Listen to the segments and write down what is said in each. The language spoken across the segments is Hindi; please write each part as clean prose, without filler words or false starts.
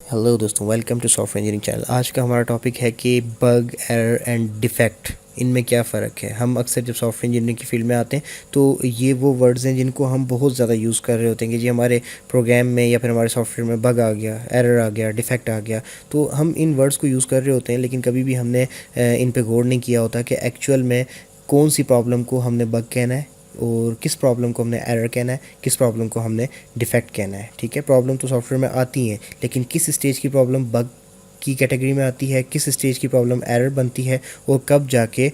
हेलो दोस्तों, welcome to software engineering channel. आज का हमारा टॉपिक है कि बग, एरर एंड डिफेक्ट, इनमें क्या फ़र्क है। हम अक्सर जब सॉफ्टवेयर इंजीनियरिंग की फील्ड में आते हैं तो ये वो वर्ड्स हैं जिनको हम बहुत ज़्यादा यूज़ कर रहे होते हैं कि जी हमारे प्रोग्राम में या फिर हमारे सॉफ्टवेयर में बग आ गया, एरर आ गया, डिफेक्ट आ गया। तो हम इन वर्ड्स को यूज़ कर रहे होते हैं, लेकिन कभी भी हमने इन पे गौर नहीं किया होता कि एक्चुअल में कौन सी प्रॉब्लम को हमने बग कहना है और किस प्रॉब्लम को हमने एरर कहना है, किस प्रॉब्लम को हमने डिफेक्ट कहना है। ठीक है, प्रॉब्लम तो सॉफ्टवेयर में आती हैं, लेकिन किस स्टेज की प्रॉब्लम बग की कैटेगरी में आती है, किस स्टेज की प्रॉब्लम एरर बनती है और कब जाके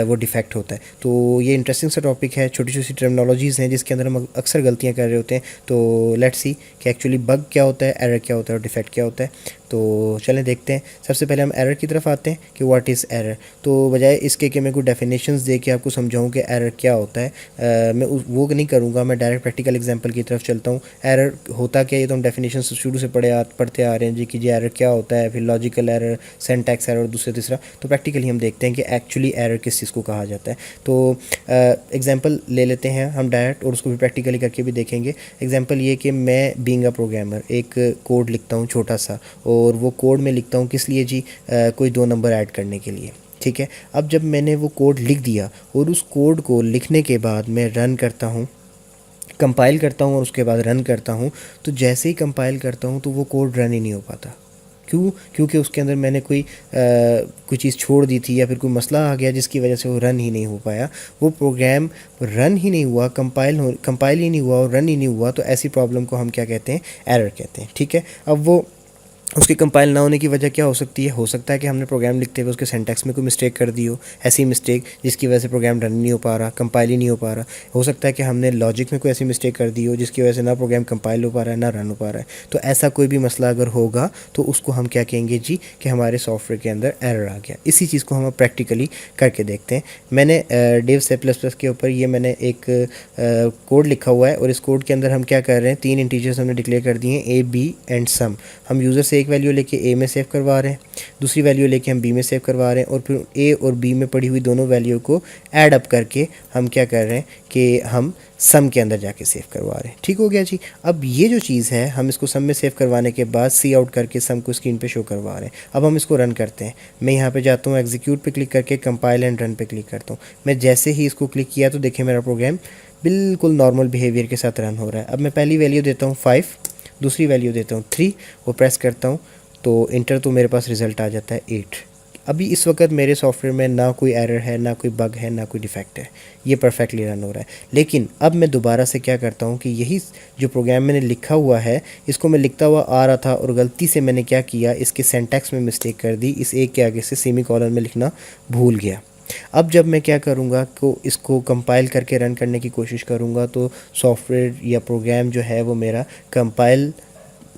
वो डिफेक्ट होता है। तो ये इंटरेस्टिंग सा टॉपिक है। छोटी छोटी टर्मिनोलॉजीज़ हैं जिसके अंदर हम अक्सर गलतियाँ कर रहे होते हैं। तो लेट्स सी कि एक्चुअली बग क्या होता है, एरर क्या होता है और डिफेक्ट क्या होता है। तो चलें देखते हैं। सबसे पहले हम एरर की तरफ आते हैं कि व्हाट इज़ एरर। तो बजाय इसके कि मैं कुछ डेफिनेशंस दे के आपको समझाऊं कि एरर क्या होता है, मैं वो नहीं करूँगा। मैं डायरेक्ट प्रैक्टिकल एग्जांपल की तरफ चलता हूँ। एरर होता क्या है, ये तो हम डेफिनेशन शुरू से पढ़ते आ रहे हैं जी कि जी एरर क्या होता है, फिर लॉजिकल एरर, सिंटैक्स एरर, दूसरा तीसरा। तो प्रैक्टिकली हम देखते हैं कि एक्चुअली एरर किस चीज़ को कहा जाता है। तो एग्जांपल ले लेते हैं हम डायरेक्ट, और उसको भी प्रैक्टिकली करके भी देखेंगे। एग्जांपल ये कि मैं बीइंग अ प्रोग्रामर एक कोड लिखता हूँ छोटा सा, और वो कोड में लिखता हूँ किस लिए जी, कोई दो नंबर ऐड करने के लिए। ठीक है, अब जब मैंने वो कोड लिख दिया और उस कोड को लिखने के बाद मैं रन करता हूँ, कंपाइल करता हूँ और उसके बाद रन करता हूँ, तो जैसे ही कंपाइल करता हूँ तो वो कोड रन ही नहीं हो पाता। क्यों? क्योंकि उसके अंदर मैंने कोई चीज़ छोड़ दी थी या फिर कोई मसला आ गया जिसकी वजह से वो रन ही नहीं हो पाया। वो प्रोग्राम रन ही नहीं हुआ, कंपाइल ही नहीं हुआ और रन ही नहीं हुआ। तो ऐसी प्रॉब्लम को हम क्या कहते हैं? एरर कहते हैं। ठीक है, अब वो उसकी कंपाइल ना होने की वजह क्या हो सकती है? हो सकता है कि हमने प्रोग्राम लिखते हुए उसके सिंटैक्स में कोई मिस्टेक कर दी हो, ऐसी मिस्टेक जिसकी वजह से प्रोग्राम रन नहीं हो पा रहा, कंपाइल ही नहीं हो पा रहा। हो सकता है कि हमने लॉजिक में कोई ऐसी मिस्टेक कर दी हो जिसकी वजह से ना प्रोग्राम कंपाइल हो पा रहा है, ना रन हो पा रहा है। तो ऐसा कोई भी मसला अगर होगा तो उसको हम क्या कहेंगे जी, कि हमारे सॉफ्टवेयर के अंदर एरर आ गया। इसी चीज़ को हम प्रैक्टिकली करके देखते हैं। मैंने डेव C++ के ऊपर ये मैंने एक कोड लिखा हुआ है, और इस कोड के अंदर हम क्या कर रहे हैं, 3 इंटीजर्स हमने डिक्लेयर कर दिए हैं, A, B एंड सम। हम यूज़र से एक वैल्यू लेके A में सेव करवा रहे हैं, दूसरी वैल्यू लेके हम B में सेव करवा रहे हैं, और फिर A और B में पड़ी हुई दोनों वैल्यू को ऐड अप करके हम क्या कर रहे हैं कि हम सम के अंदर जाके सेव करवा रहे हैं। ठीक हो गया जी। अब ये जो चीज़ है, हम इसको सम में सेव करवाने के बाद सी आउट करके सम को स्क्रीन पे शो करवा रहे हैं। अब हम इसको रन करते हैं। मैं यहाँ पे जाता हूँ, एग्जीक्यूट पे क्लिक करके कंपाइल एंड रन पे क्लिक करता हूँ। मैं जैसे ही इसको क्लिक किया तो देखिए मेरा प्रोग्राम बिल्कुल नॉर्मल बिहेवियर के साथ रन हो रहा है। अब मैं पहली वैल्यू देता हूँ 5, दूसरी वैल्यू देता हूँ 3, वो प्रेस करता हूँ तो इंटर, तो मेरे पास रिज़ल्ट आ जाता है 8। अभी इस वक्त मेरे सॉफ्टवेयर में ना कोई एरर है, ना कोई बग है, ना कोई डिफेक्ट है, ये परफेक्टली रन हो रहा है। लेकिन अब मैं दोबारा से क्या करता हूँ कि यही जो प्रोग्राम मैंने लिखा हुआ है, इसको मैं लिखता हुआ आ रहा था और गलती से मैंने क्या किया, इसके सिंटैक्स में मिस्टेक कर दी, इस एक के आगे से सेमी कॉलन में लिखना भूल गया। अब जब मैं क्या करूँगा को इसको कंपाइल करके रन करने की कोशिश करूँगा, तो सॉफ्टवेयर या प्रोग्राम जो है वो मेरा कंपाइल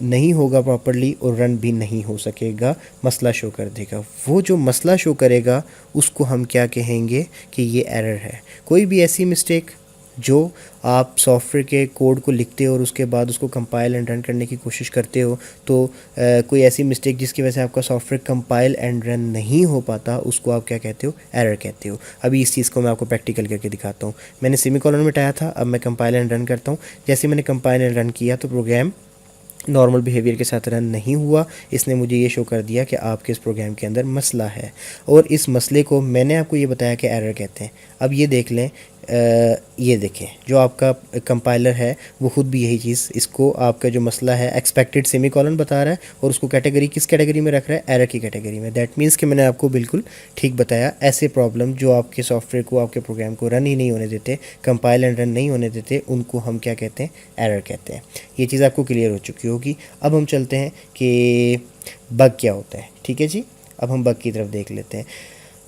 नहीं होगा प्रॉपरली और रन भी नहीं हो सकेगा, मसला शो कर देगा। वो जो मसला शो करेगा उसको हम क्या कहेंगे कि ये एरर है। कोई भी ऐसी मिस्टेक जो आप सॉफ्टवेयर के कोड को लिखते हो और उसके बाद उसको कंपाइल एंड रन करने की कोशिश करते हो, तो कोई ऐसी मिस्टेक जिसकी वजह से आपका सॉफ्टवेयर कंपाइल एंड रन नहीं हो पाता, उसको आप क्या कहते हो? एरर कहते हो। अभी इस चीज़ को मैं आपको प्रैक्टिकल करके दिखाता हूँ। मैंने सेमीकोलन मिटाया था, अब मैं कंपाइल एंड रन करता हूँ। जैसे मैंने कंपाइल एंड रन किया तो प्रोग्राम नॉर्मल बिहेवियर के साथ रन नहीं हुआ। इसने मुझे ये शो कर दिया कि आपके इस प्रोग्राम के अंदर मसला है, और इस मसले को मैंने आपको ये बताया कि एरर कहते हैं। अब ये देख लें, ये देखें, जो आपका कंपाइलर है वो खुद भी यही चीज़, इसको आपका जो मसला है एक्सपेक्टेड सेमीकोलन बता रहा है, और उसको कैटेगरी किस कैटेगरी में रख रहा है? एरर की कैटेगरी में। दैट मीन्स कि मैंने आपको बिल्कुल ठीक बताया। ऐसे प्रॉब्लम जो आपके सॉफ्टवेयर को, आपके प्रोग्राम को रन ही नहीं होने देते, कंपाइल एंड रन नहीं होने देते, उनको हम क्या कहते हैं? एरर कहते हैं। ये चीज़ आपको क्लियर हो चुकी होगी। अब हम चलते हैं कि बग क्या होता है। ठीक है जी, अब हम बग की तरफ देख लेते हैं।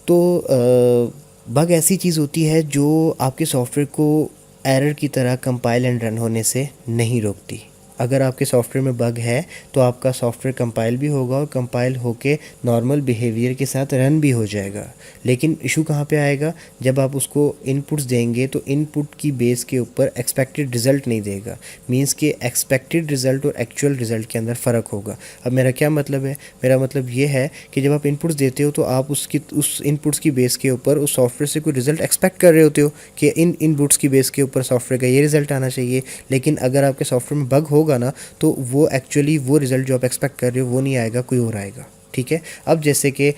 तो बग ऐसी चीज़ होती है जो आपके सॉफ्टवेयर को एरर की तरह कंपाइल एंड रन होने से नहीं रोकती। अगर आपके सॉफ्टवेयर में बग है तो आपका सॉफ्टवेयर कंपाइल भी होगा और कंपाइल होके नॉर्मल बिहेवियर के साथ रन भी हो जाएगा। लेकिन इशू कहाँ पे आएगा? जब आप उसको इनपुट्स देंगे तो इनपुट की बेस के ऊपर एक्सपेक्टेड रिज़ल्ट नहीं देगा। मींस कि एक्सपेक्टेड रिज़ल्ट और एक्चुअल रिज़ल्ट के अंदर फ़र्क होगा। अब मेरा क्या मतलब है? मेरा मतलब ये है कि जब आप इनपुट्स देते हो तो आप उस इनपुट्स की बेस के ऊपर उस सॉफ्टवेयर से कोई रिज़ल्ट एक्सपेक्ट कर रहे होते हो कि इन इनपुट्स की बेस के ऊपर सॉफ्टवेयर का ये रिज़ल्ट आना चाहिए। लेकिन अगर आपके सॉफ्टवेयर में बग हो होगा ना तो वो एक्चुअली वो रिज़ल्ट जो आप एक्सपेक्ट कर रहे हो वो नहीं आएगा, कोई और आएगा। ठीक है। अब जैसे कि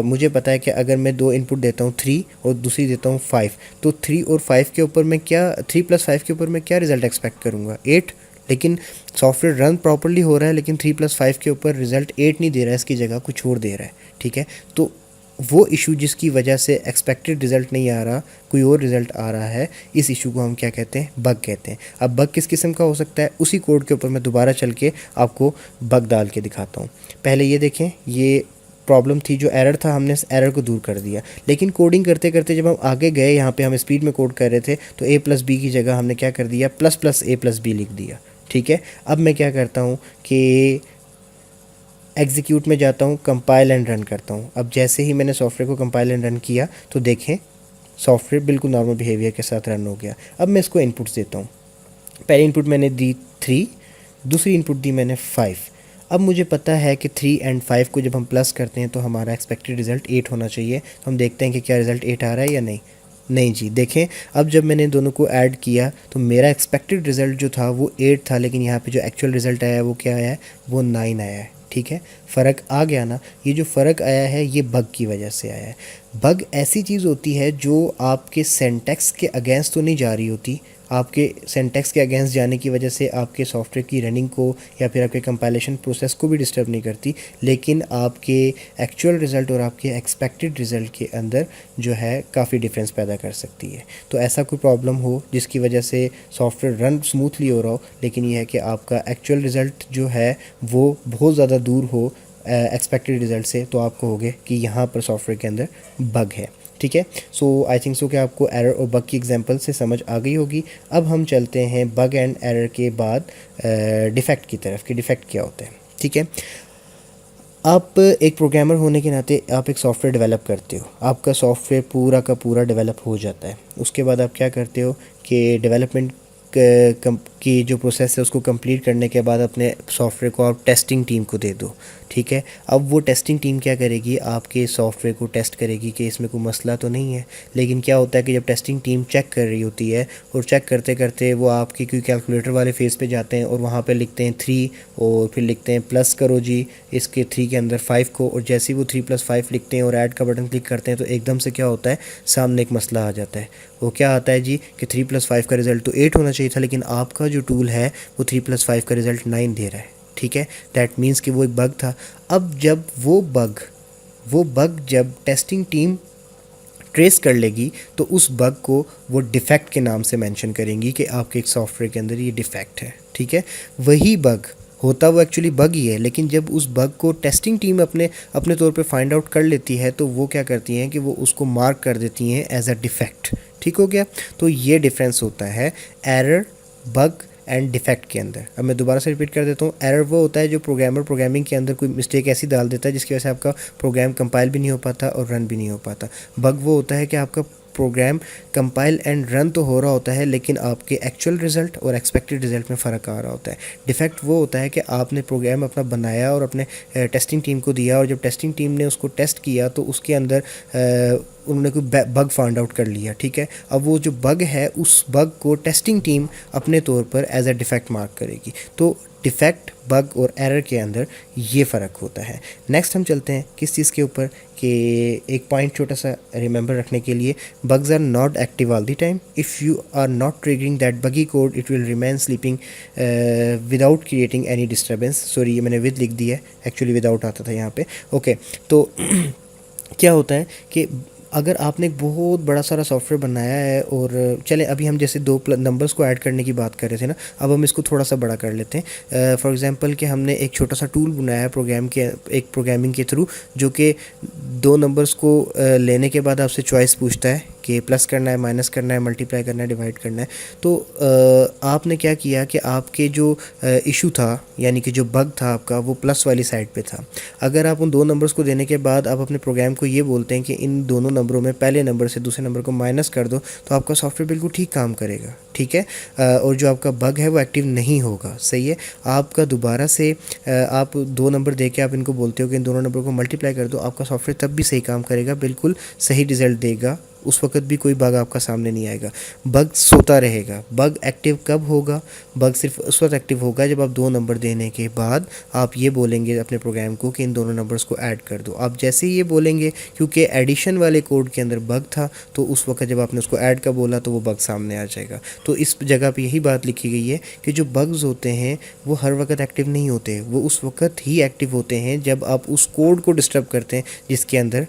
मुझे पता है कि अगर मैं दो इनपुट देता हूँ 3 और दूसरी देता हूँ 5, तो 3 और 5 के ऊपर मैं क्या 3 + 5 के ऊपर मैं क्या रिज़ल्ट एक्सपेक्ट करूँगा, 8। लेकिन सॉफ्टवेयर रन प्रॉपर्ली हो रहा है, लेकिन 3 + 5 के ऊपर रिज़ल्ट 8 नहीं दे रहा है, इसकी जगह कुछ और दे रहा है। ठीक है। तो वो इशू जिसकी वजह से एक्सपेक्टेड रिज़ल्ट नहीं आ रहा, कोई और रिज़ल्ट आ रहा है, इस इशू को हम क्या कहते हैं, बग कहते हैं। अब बग किस किस्म का हो सकता है, उसी कोड के ऊपर मैं दोबारा चल के आपको बग डाल के दिखाता हूँ। पहले ये देखें, ये प्रॉब्लम थी, जो एरर था हमने इस एरर को दूर कर दिया। लेकिन कोडिंग करते करते जब हम आगे गए, यहाँ पे हम स्पीड में कोड कर रहे थे, तो a+b की जगह हमने क्या कर दिया, ++a+b लिख दिया। ठीक है। अब मैं क्या करता हूँ कि एग्जीक्यूट में जाता हूँ, कंपाइल एंड रन करता हूँ। अब जैसे ही मैंने सॉफ्टवेयर को कंपाइल एंड रन किया तो देखें सॉफ्टवेयर बिल्कुल नॉर्मल बिहेवियर के साथ रन हो गया। अब मैं इसको इनपुट्स देता हूँ। पहली इनपुट मैंने दी 3, दूसरी इनपुट दी मैंने 5। अब मुझे पता है कि 3 और 5 को जब हम प्लस करते हैं तो हमारा एक्सपेक्टेड रिज़ल्ट 8 होना चाहिए। तो हम देखते हैं कि क्या रिज़ल्ट 8 आ रहा है या नहीं। नहीं जी, देखें अब जब मैंने दोनों को ऐड किया तो मेरा एक्सपेक्टेड रिज़ल्ट जो था वो 8 था, लेकिन यहाँ पे जो एक्चुअल रिज़ल्ट आया है वो क्या आया है, वो 9 आया है। ठीक है। फ़र्क आ गया ना। ये जो फ़र्क आया है ये बग की वजह से आया है। बग ऐसी चीज़ होती है जो आपके सिंटैक्स के अगेंस्ट तो नहीं जा रही होती, आपके सिंटैक्स के अगेंस्ट जाने की वजह से आपके सॉफ्टवेयर की रनिंग को या फिर आपके कंपाइलेशन प्रोसेस को भी डिस्टर्ब नहीं करती, लेकिन आपके एक्चुअल रिज़ल्ट और आपके एक्सपेक्टेड रिज़ल्ट के अंदर जो है काफ़ी डिफरेंस पैदा कर सकती है। तो ऐसा कोई प्रॉब्लम हो जिसकी वजह से सॉफ्टवेयर रन स्मूथली हो रहा हो, लेकिन यह है कि आपका एक्चुअल रिज़ल्ट जो है वो बहुत ज़्यादा दूर हो एक्सपेक्टेड रिज़ल्ट से, तो आपको होगे कि यहाँ पर सॉफ्टवेयर के अंदर बग है। ठीक है। सो आई थिंक सो कि आपको एरर और बग की एग्जांपल से समझ आ गई होगी। अब हम चलते हैं बग एंड एरर के बाद डिफेक्ट की तरफ कि डिफेक्ट क्या होता है। ठीक है। आप एक प्रोग्रामर होने के नाते आप एक सॉफ्टवेयर डेवलप करते हो, आपका सॉफ्टवेयर पूरा का पूरा डेवलप हो जाता है। उसके बाद आप क्या करते हो कि डेवलपमेंट की जो प्रोसेस है उसको कंप्लीट करने के बाद अपने सॉफ्टवेयर को आप टेस्टिंग टीम को दे दो। ठीक है। अब वो टेस्टिंग टीम क्या करेगी, आपके सॉफ्टवेयर को टेस्ट करेगी कि इसमें कोई मसला तो नहीं है। लेकिन क्या होता है कि जब टेस्टिंग टीम चेक कर रही होती है और चेक करते करते वो आपकी कोई कैलकुलेटर वाले फेस पे जाते हैं और वहाँ पे लिखते हैं 3 और फिर लिखते हैं प्लस करो जी इसके 3 के अंदर 5 को, और जैसे ही वो 3 + 5 लिखते हैं और ऐड का बटन क्लिक करते हैं तो एकदम से क्या होता है, सामने एक मसला आ जाता है। वो क्या आता है जी कि 3 + 5 का रिज़ल्ट तो 8 होना चाहिए था, लेकिन आपका जो टूल है वो 3 + 5 का रिज़ल्ट 9 दे रहा है। ठीक है। दैट मीन्स कि वो एक बग था। अब जब वो बग जब टेस्टिंग टीम ट्रेस कर लेगी तो उस बग को वो डिफेक्ट के नाम से मेंशन करेंगी कि आपके एक सॉफ्टवेयर के अंदर ये डिफेक्ट है। ठीक है। वही बग होता वो एक्चुअली बग ही है, लेकिन जब उस बग को टेस्टिंग टीम अपने तौर पे फाइंड आउट कर लेती है तो वो क्या करती हैं कि वो उसको मार्क कर देती हैं एज अ डिफेक्ट। ठीक हो गया। तो ये डिफरेंस होता है एरर, बग एंड डिफेक्ट के अंदर। अब मैं दोबारा से रिपीट कर देता हूँ। एरर वो होता है जो प्रोग्रामर प्रोग्रामिंग के अंदर कोई मिस्टेक ऐसी डाल देता है जिसकी वजह से आपका प्रोग्राम कंपाइल भी नहीं हो पाता और रन भी नहीं हो पाता। बग वो होता है कि आपका प्रोग्राम कंपाइल एंड रन तो हो रहा होता है, लेकिन आपके एक्चुअल रिज़ल्ट और एक्सपेक्टेड रिज़ल्ट में फ़र्क आ रहा होता है। डिफेक्ट वो होता है कि आपने प्रोग्राम अपना बनाया और अपने टेस्टिंग टीम को दिया, और जब टेस्टिंग टीम ने उसको टेस्ट किया तो उसके अंदर उन्होंने कोई बग फाइंड आउट कर लिया। ठीक है। अब वो जो बग है उस बग को टेस्टिंग टीम अपने तौर पर एज अ डिफेक्ट मार्क करेगी। तो डिफेक्ट, बग और एरर के अंदर ये फ़र्क होता है। नेक्स्ट हम चलते हैं किस चीज़ के ऊपर कि एक पॉइंट छोटा सा रिमेंबर रखने के लिए, bugs are not active all the time. If you are not triggering that buggy code it will remain sleeping without creating any disturbance. Sorry, ये मैंने विद लिख दिया है, एक्चुअली विदाउट आता था यहाँ पे। ओके। तो क्या होता है कि अगर आपने एक बहुत बड़ा सारा सॉफ्टवेयर बनाया है, और चले अभी हम जैसे दो नंबर्स को ऐड करने की बात कर रहे थे ना, अब हम इसको थोड़ा सा बड़ा कर लेते हैं। फॉर एग्जांपल कि हमने एक छोटा सा टूल बनाया है प्रोग्रामिंग के थ्रू, जो कि दो नंबर्स को लेने के बाद आपसे चॉइस पूछता है कि प्लस करना है, माइनस करना है, मल्टीप्लाई करना है, डिवाइड करना है। तो आपने क्या किया कि आपके जो इशू था, यानी कि जो बग था आपका, वो प्लस वाली साइड पे था। अगर आप उन दो नंबर्स को देने के बाद आप अपने प्रोग्राम को ये बोलते हैं कि इन दोनों नंबरों में पहले नंबर से दूसरे नंबर को माइनस कर दो, तो आपका सॉफ्टवेयर बिल्कुल ठीक काम करेगा। ठीक है। और जो आपका बग है वो एक्टिव नहीं होगा। सही है। आपका दोबारा से आप दो नंबर दे के आप इनको बोलते हो कि इन दोनों नंबर को मल्टीप्लाई कर दो, आपका सॉफ्टवेयर तब भी सही काम करेगा, बिल्कुल सही रिज़ल्ट देगा उस वक्त भी कोई बग आपका सामने नहीं आएगा। बग सोता रहेगा। बग एक्टिव कब होगा? बग सिर्फ उस वक्त एक्टिव होगा जब आप 2 नंबर देने के बाद आप ये बोलेंगे अपने प्रोग्राम को कि इन दोनों नंबर्स को ऐड कर दो। आप जैसे ही ये बोलेंगे, क्योंकि एडिशन वाले कोड के अंदर बग था, तो उस वक्त जब आपने उसको ऐड का बोला तो वो बग सामने आ जाएगा। तो इस जगह पे यही बात लिखी गई है कि जो बग्स होते हैं वो हर वक्त एक्टिव नहीं होते, वो उस वक्त ही एक्टिव होते हैं जब आप उस कोड को डिस्टर्ब करते हैं जिसके अंदर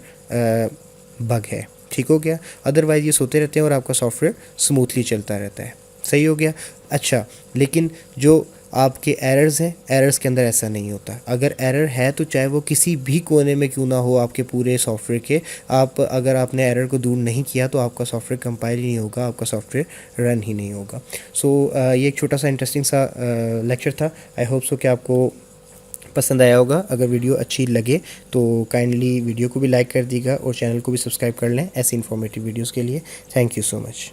बग है। ठीक हो गया? अदरवाइज़ ये सोते रहते हैं और आपका सॉफ्टवेयर स्मूथली चलता रहता है। सही हो गया? अच्छा, लेकिन जो आपके एरर्स हैं, एरर्स के अंदर ऐसा नहीं होता। अगर एरर है तो चाहे वो किसी भी कोने में क्यों ना हो आपके पूरे सॉफ्टवेयर के, आप अगर आपने एरर को दूर नहीं किया तो आपका सॉफ्टवेयर कंपाइल ही नहीं होगा, आपका सॉफ्टवेयर रन ही नहीं होगा। सो ये एक छोटा सा इंटरेस्टिंग सा लेक्चर था। आई होप सो कि आपको पसंद आया होगा। अगर वीडियो अच्छी लगे तो काइंडली वीडियो को भी लाइक कर दीजिएगा और चैनल को भी सब्सक्राइब कर लें ऐसी इन्फॉर्मेटिव वीडियोज़ के लिए। Thank you so much.